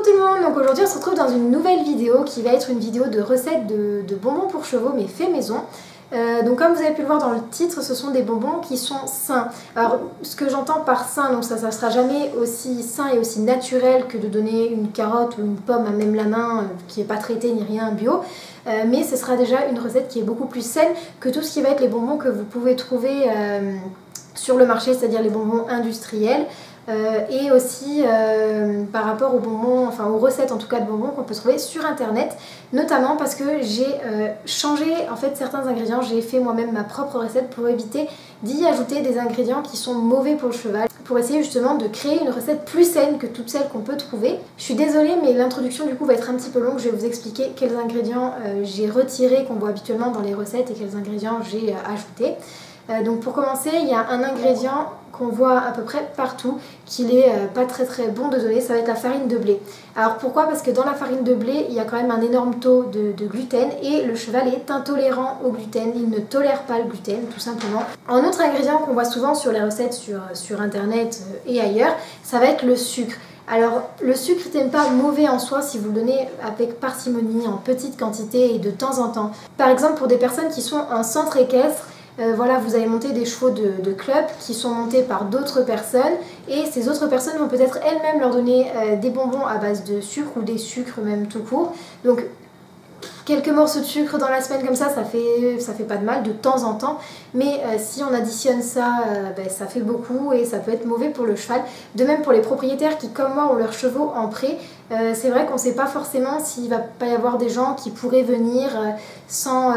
Coucou tout le monde, donc aujourd'hui on se retrouve dans une nouvelle vidéo qui va être une vidéo de recettes de bonbons pour chevaux mais fait maison. Donc comme vous avez pu le voir dans le titre, ce sont des bonbons qui sont sains. Alors ce que j'entends par sain, donc ça sera jamais aussi sain et aussi naturel que de donner une carotte ou une pomme à même la main qui n'est pas traitée ni rien bio. Mais ce sera déjà une recette qui est beaucoup plus saine que tout ce qui va être les bonbons que vous pouvez trouver sur le marché, c'est-à-dire les bonbons industriels. Et aussi par rapport aux bonbons, enfin aux recettes en tout cas de bonbons qu'on peut trouver sur internet, notamment parce que j'ai changé en fait certains ingrédients, j'ai fait moi-même ma propre recette pour éviter d'y ajouter des ingrédients qui sont mauvais pour le cheval, pour essayer justement de créer une recette plus saine que toutes celles qu'on peut trouver. Je suis désolée mais l'introduction du coup va être un petit peu longue, je vais vous expliquer quels ingrédients j'ai retirés qu'on voit habituellement dans les recettes et quels ingrédients j'ai ajoutés. Donc pour commencer, il y a un ingrédient qu'on voit à peu près partout, qu'il est pas très bon de donner, ça va être la farine de blé. Alors pourquoi? Parce que dans la farine de blé, il y a quand même un énorme taux de gluten et le cheval est intolérant au gluten, il ne tolère pas le gluten tout simplement. Un autre ingrédient qu'on voit souvent sur les recettes sur internet et ailleurs, ça va être le sucre. Alors le sucre n'est pas mauvais en soi si vous le donnez avec parcimonie, en petite quantité et de temps en temps. Par exemple pour des personnes qui sont en centre équestre, voilà, vous allez monter des chevaux de club qui sont montés par d'autres personnes et ces autres personnes vont peut-être elles-mêmes leur donner des bonbons à base de sucre ou des sucres même tout court. Donc quelques morceaux de sucre dans la semaine comme ça fait pas de mal de temps en temps, mais si on additionne ça, ça fait beaucoup et ça peut être mauvais pour le cheval. De même pour les propriétaires qui comme moi ont leurs chevaux en pré, c'est vrai qu'on ne sait pas forcément s'il va pas y avoir des gens qui pourraient venir sans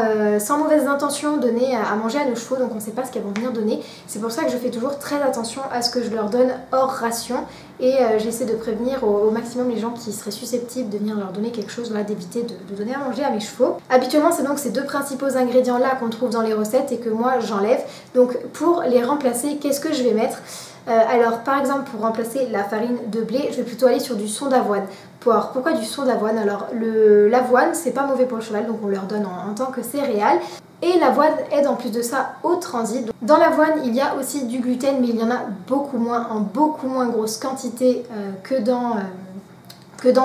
mauvaises intentions donner à manger à nos chevaux, donc on ne sait pas ce qu'elles vont venir donner. C'est pour ça que je fais toujours très attention à ce que je leur donne hors ration et j'essaie de prévenir au maximum les gens qui seraient susceptibles de venir leur donner quelque chose, voilà, d'éviter de donner à manger à mes chevaux. Habituellement c'est donc ces deux principaux ingrédients là qu'on trouve dans les recettes et que moi j'enlève. Donc pour les remplacer, qu'est-ce que je vais mettre? Alors par exemple pour remplacer la farine de blé, je vais plutôt aller sur du son d'avoine. Alors pourquoi du son d'avoine? Alors l'avoine c'est pas mauvais pour le cheval, donc on leur donne en tant que céréale. Et l'avoine aide en plus de ça au transit. Dans l'avoine il y a aussi du gluten mais il y en a beaucoup moins, en beaucoup moins grosse quantité que dans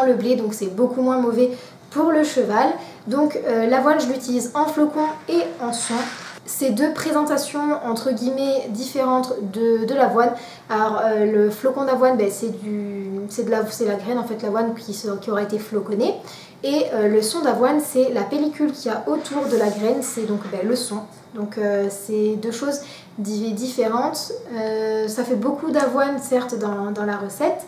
le blé, donc c'est beaucoup moins mauvais pour le cheval. Donc l'avoine je l'utilise en flocon et en son. C'est deux présentations entre guillemets différentes de l'avoine. Alors le flocon d'avoine, c'est la graine en fait, l'avoine qui aura été floconnée. Et le son d'avoine, c'est la pellicule qu'il y a autour de la graine, c'est donc le son. Donc c'est deux choses différentes. Ça fait beaucoup d'avoine certes dans la recette,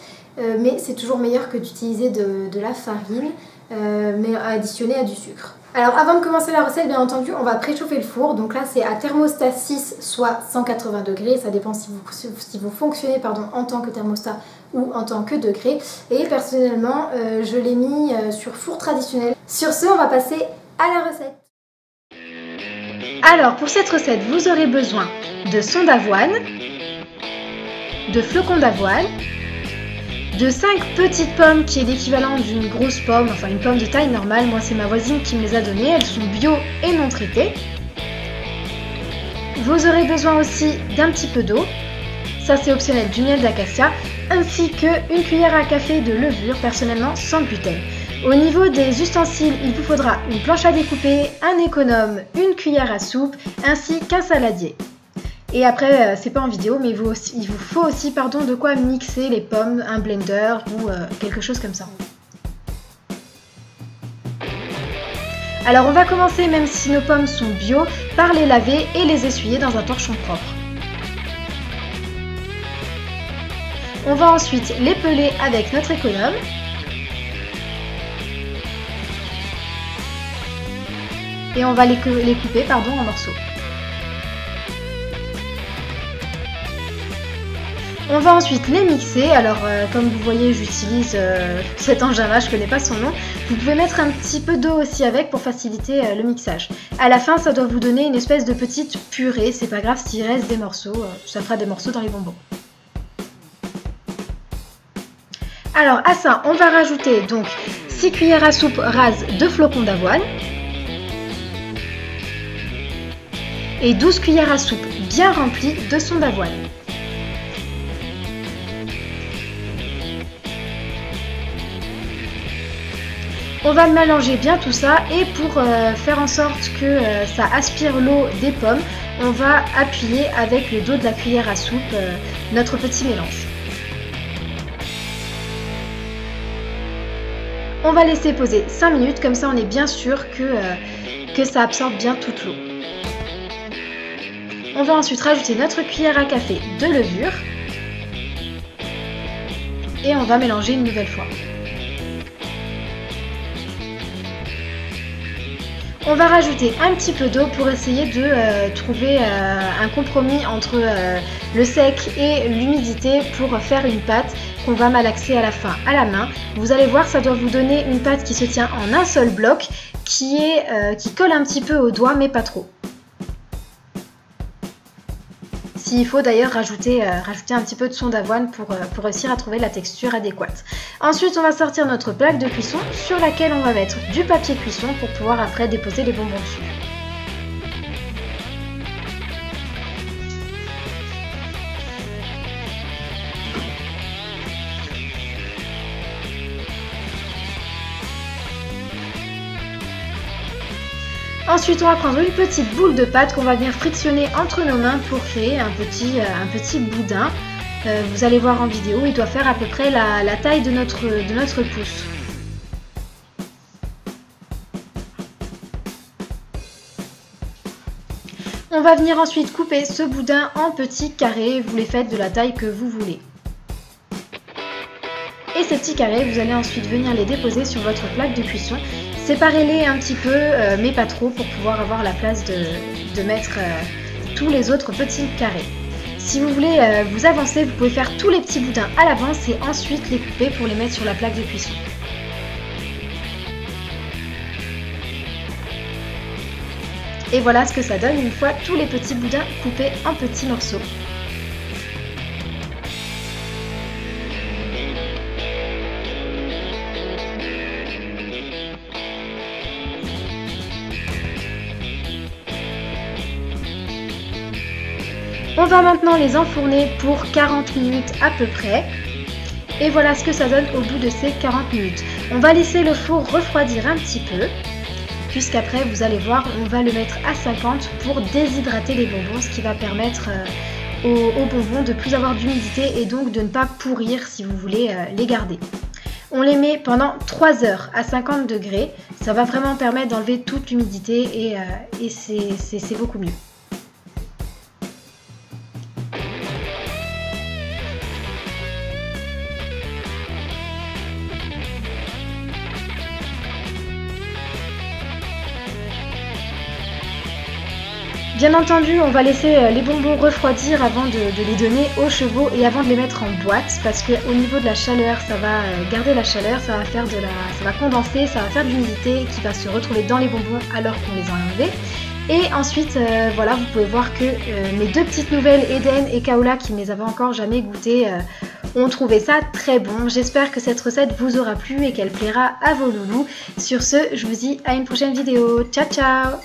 mais c'est toujours meilleur que d'utiliser de la farine, mais additionner à du sucre. Alors avant de commencer la recette, bien entendu, on va préchauffer le four. Donc là c'est à thermostat 6, soit 180 degrés. Ça dépend si vous fonctionnez en tant que thermostat ou en tant que degré. Et personnellement, je l'ai mis sur four traditionnel. Sur ce, on va passer à la recette. Alors pour cette recette, vous aurez besoin de son d'avoine, de flocons d'avoine, de 5 petites pommes qui est l'équivalent d'une grosse pomme, enfin une pomme de taille normale. Moi c'est ma voisine qui me les a données, elles sont bio et non traitées. Vous aurez besoin aussi d'un petit peu d'eau, ça c'est optionnel, du miel d'acacia, ainsi qu'une cuillère à café de levure, personnellement sans gluten. Au niveau des ustensiles, il vous faudra une planche à découper, un économe, une cuillère à soupe, ainsi qu'un saladier. Et après, c'est pas en vidéo, mais il vous faut aussi de quoi mixer les pommes, un blender ou quelque chose comme ça. Alors on va commencer, même si nos pommes sont bio, par les laver et les essuyer dans un torchon propre. On va ensuite les peler avec notre économe. Et on va les couper en morceaux. On va ensuite les mixer. Alors comme vous voyez j'utilise cet engin-là, je ne connais pas son nom. Vous pouvez mettre un petit peu d'eau aussi avec pour faciliter le mixage. À la fin ça doit vous donner une espèce de petite purée, c'est pas grave s'il reste des morceaux, ça fera des morceaux dans les bonbons. Alors à ça on va rajouter donc 6 cuillères à soupe rases de flocons d'avoine et 12 cuillères à soupe bien remplies de son d'avoine. On va mélanger bien tout ça et pour faire en sorte que ça aspire l'eau des pommes, on va appuyer avec le dos de la cuillère à soupe notre petit mélange. On va laisser poser 5 minutes, comme ça on est bien sûr que ça absorbe bien toute l'eau. On va ensuite rajouter notre cuillère à café de levure et on va mélanger une nouvelle fois. On va rajouter un petit peu d'eau pour essayer de trouver un compromis entre le sec et l'humidité pour faire une pâte qu'on va malaxer à la fin à la main. Vous allez voir, ça doit vous donner une pâte qui se tient en un seul bloc, qui colle un petit peu au doigt mais pas trop. Il faut d'ailleurs rajouter un petit peu de son d'avoine pour réussir à trouver la texture adéquate. Ensuite, on va sortir notre plaque de cuisson sur laquelle on va mettre du papier cuisson pour pouvoir après déposer les bonbons dessus. Ensuite, on va prendre une petite boule de pâte qu'on va venir frictionner entre nos mains pour créer un petit boudin. Vous allez voir en vidéo, il doit faire à peu près la taille de notre pouce. On va venir ensuite couper ce boudin en petits carrés, vous les faites de la taille que vous voulez. Et ces petits carrés, vous allez ensuite venir les déposer sur votre plaque de cuisson. Séparez-les un petit peu, mais pas trop, pour pouvoir avoir la place de mettre tous les autres petits carrés. Si vous voulez vous avancer, vous pouvez faire tous les petits boudins à l'avance et ensuite les couper pour les mettre sur la plaque de cuisson. Et voilà ce que ça donne une fois tous les petits boudins coupés en petits morceaux. On va maintenant les enfourner pour 40 minutes à peu près. Et voilà ce que ça donne au bout de ces 40 minutes. On va laisser le four refroidir un petit peu, puisqu'après vous allez voir, on va le mettre à 50 pour déshydrater les bonbons, ce qui va permettre aux bonbons de plus avoir d'humidité et donc de ne pas pourrir si vous voulez les garder. On les met pendant 3 heures à 50 degrés. Ça va vraiment permettre d'enlever toute l'humidité et c'est beaucoup mieux. Bien entendu, on va laisser les bonbons refroidir avant de les donner aux chevaux et avant de les mettre en boîte, parce qu'au niveau de la chaleur, ça va garder la chaleur, ça va condenser, ça va faire de l'humidité qui va se retrouver dans les bonbons alors qu'on les a enlevés. Et ensuite, voilà, vous pouvez voir que mes deux petites nouvelles, Eden et Kaola, qui ne les avaient encore jamais goûtées, ont trouvé ça très bon. J'espère que cette recette vous aura plu et qu'elle plaira à vos loulous. Sur ce, je vous dis à une prochaine vidéo. Ciao ciao!